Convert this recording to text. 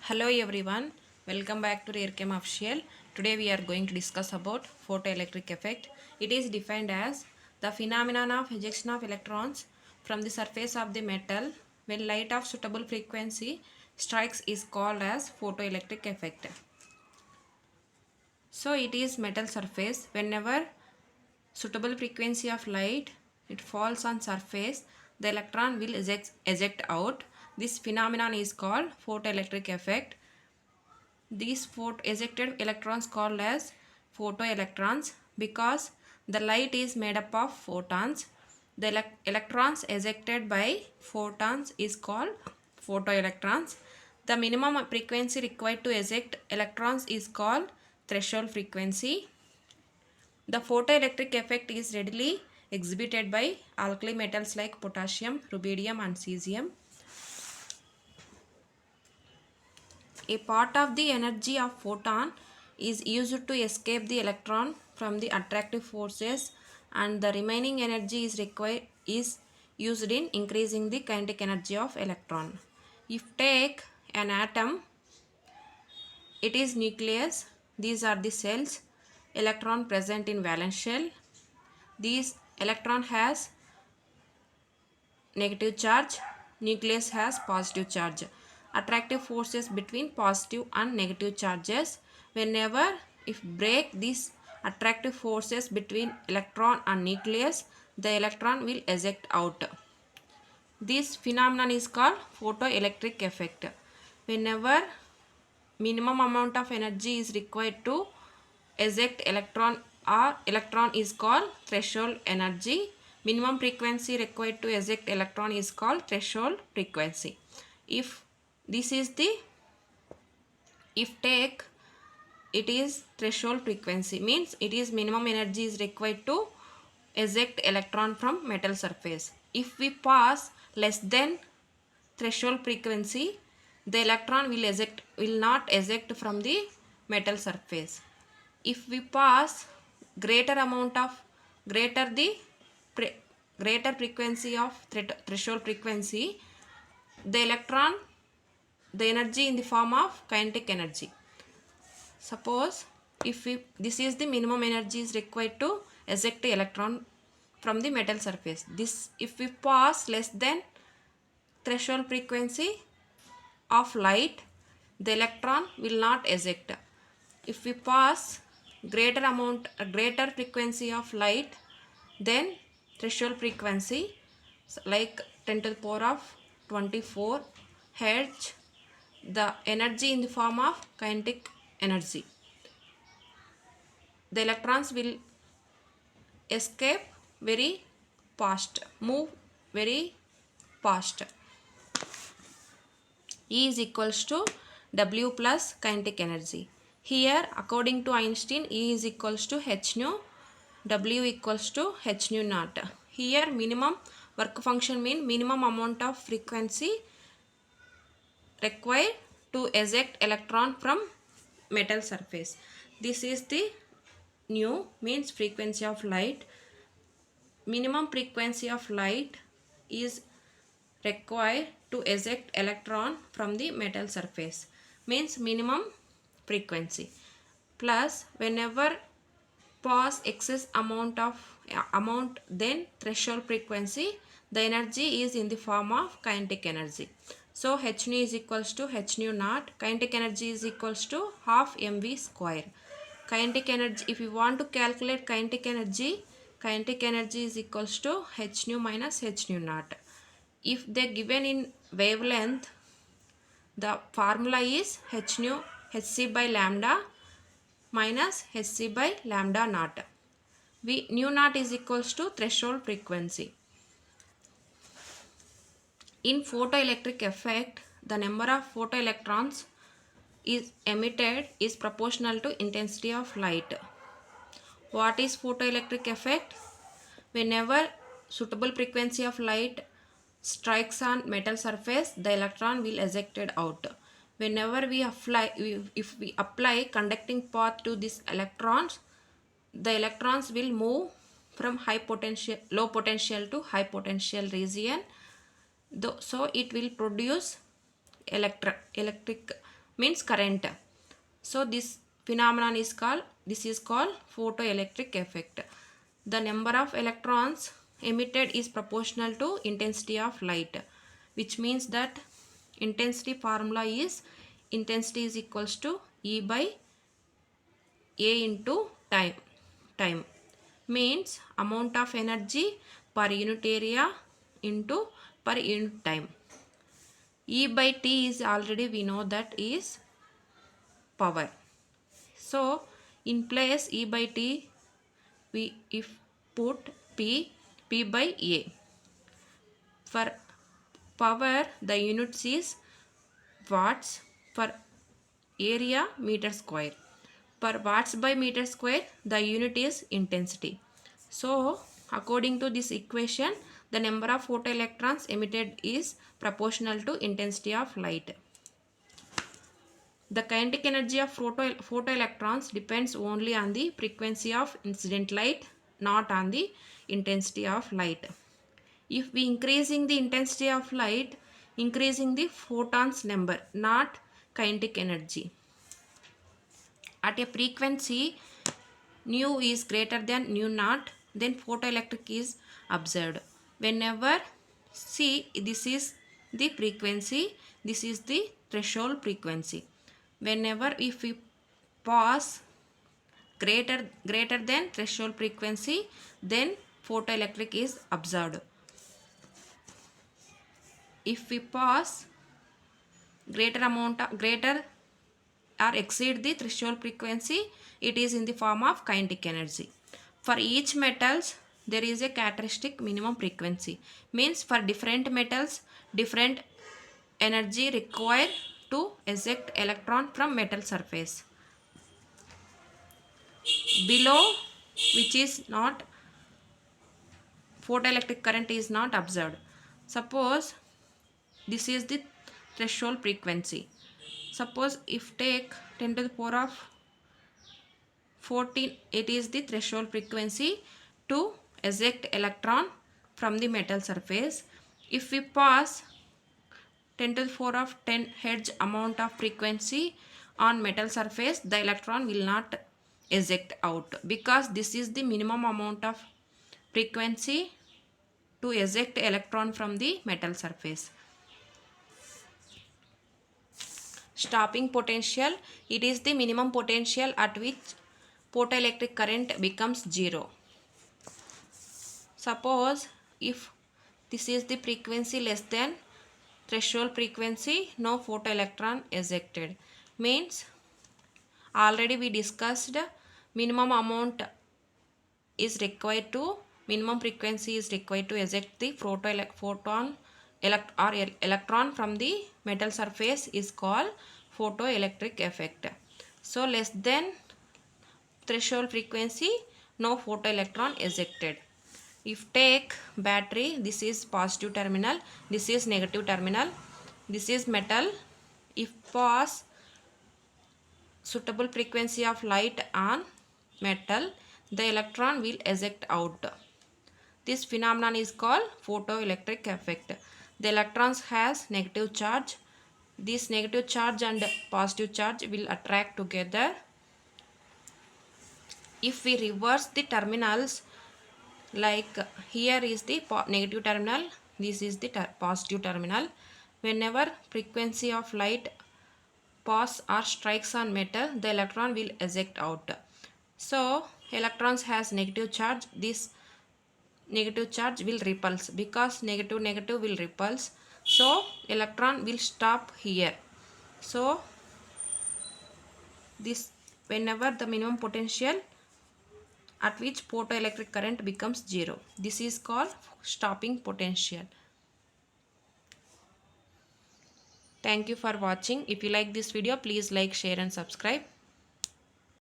Hello everyone, welcome back to RareChem Official. Today we are going to discuss about photoelectric effect. It is defined as the phenomenon of ejection of electrons from the surface of the metal when light of suitable frequency strikes is called as photoelectric effect. So it is metal surface. Whenever suitable frequency of light it falls on surface, the electron will eject out. This phenomenon is called photoelectric effect. These ejected electrons called as photoelectrons because the light is made up of photons. The electrons ejected by photons is called photoelectrons. The minimum frequency required to eject electrons is called threshold frequency. The photoelectric effect is readily exhibited by alkali metals like potassium, rubidium and cesium. A part of the energy of photon is used to escape the electron from the attractive forces, and the remaining energy is used in increasing the kinetic energy of electron. If take an atom, it is nucleus. These are the cells. Electron present in valence shell. These electron has negative charge, nucleus has positive charge. Attractive forces between positive and negative charges. Whenever if break these attractive forces between electron and nucleus, the electron will eject out. This phenomenon is called photoelectric effect. Whenever minimum amount of energy is required to eject electron, or electron is called threshold energy. Minimum frequency required to eject electron is called threshold frequency. If this is the take it is threshold frequency, means it is minimum energy is required to eject electron from metal surface. If we pass less than threshold frequency, the electron will not eject from the metal surface. If we pass greater amount of greater the greater frequency of threshold frequency, the electron, the energy in the form of kinetic energy. Suppose if we, this is the minimum energy is required to eject the electron from the metal surface. This if we pass less than threshold frequency of light, the electron will not eject. If we pass greater frequency of light, then threshold frequency like 10 to the power of 24 hertz, the energy in the form of kinetic energy. The electrons will escape very fast, move very fast. E is equals to W plus kinetic energy. Here, according to Einstein, E is equals to h nu, W equals to h nu naught. Here, minimum work function mean minimum amount of frequency required to eject electron from metal surface. This is the nu, means frequency of light. Minimum frequency of light is required to eject electron from the metal surface, means minimum frequency, plus whenever pass excess amount then threshold frequency, the energy is in the form of kinetic energy. So h nu is equals to h nu naught. Kinetic energy is equals to half mv square. Kinetic energy, if you want to calculate kinetic energy is equals to h nu minus h nu naught. If they given in wavelength, the formula is h nu hc by lambda minus hc by lambda naught. Nu naught is equals to threshold frequency. In photoelectric effect, the number of photoelectrons is emitted is proportional to intensity of light. What is photoelectric effect? Whenever suitable frequency of light strikes on metal surface, the electron will ejected out. Whenever if we apply conducting path to these electrons, the electrons will move from low potential to high potential region. So it will produce electric means current. So this phenomenon is called photoelectric effect. The number of electrons emitted is proportional to intensity of light, which means that intensity is equals to E by A into time means amount of energy per unit area into per unit time. E by T is already we know that is power. So in place E by T we if put P by A. For power the units is watts, per area meter square. Per watts by meter square the unit is intensity. So according to this equation the number of photoelectrons emitted is proportional to intensity of light. The kinetic energy of photoelectrons depends only on the frequency of incident light, not on the intensity of light. If we increasing the intensity of light, increasing the photons number, not kinetic energy. At a frequency nu is greater than nu naught, then photoelectric is observed. Whenever, see, this is the frequency, this is the threshold frequency. Whenever if we pass greater than threshold frequency, then photoelectric is observed. If we pass greater or exceed the threshold frequency, it is in the form of kinetic energy. For each metals there is a characteristic minimum frequency, means for different metals different energy required to eject electron from metal surface. Below which is not photoelectric current is not observed. Suppose this is the threshold frequency. Suppose if take 10 to the power of 14, it is the threshold frequency to eject electron from the metal surface. If we pass 10 to the power of 10 hertz amount of frequency on metal surface, the electron will not eject out, because this is the minimum amount of frequency to eject electron from the metal surface. Stopping potential, it is the minimum potential at which photoelectric current becomes zero. Suppose if this is the frequency less than threshold frequency, no photoelectron ejected, means already we discussed minimum amount is required to minimum frequency is required to eject the electron from the metal surface is called photoelectric effect. So less than threshold frequency, no photoelectron ejected. If take battery, this is positive terminal, this is negative terminal, this is metal. If pass suitable frequency of light on metal, the electron will eject out. This phenomenon is called photoelectric effect. The electrons has negative charge. This negative charge and positive charge will attract together. If we reverse the terminals, like here is the negative terminal, this is the positive terminal. Whenever frequency of light pass or strikes on metal, the electron will eject out. So electrons has negative charge, this negative charge will repulse, because negative will repulse, so electron will stop here. So this whenever the minimum potential at which photoelectric current becomes zero, this is called stopping potential. Thank you for watching. If you like this video, please like, share and subscribe.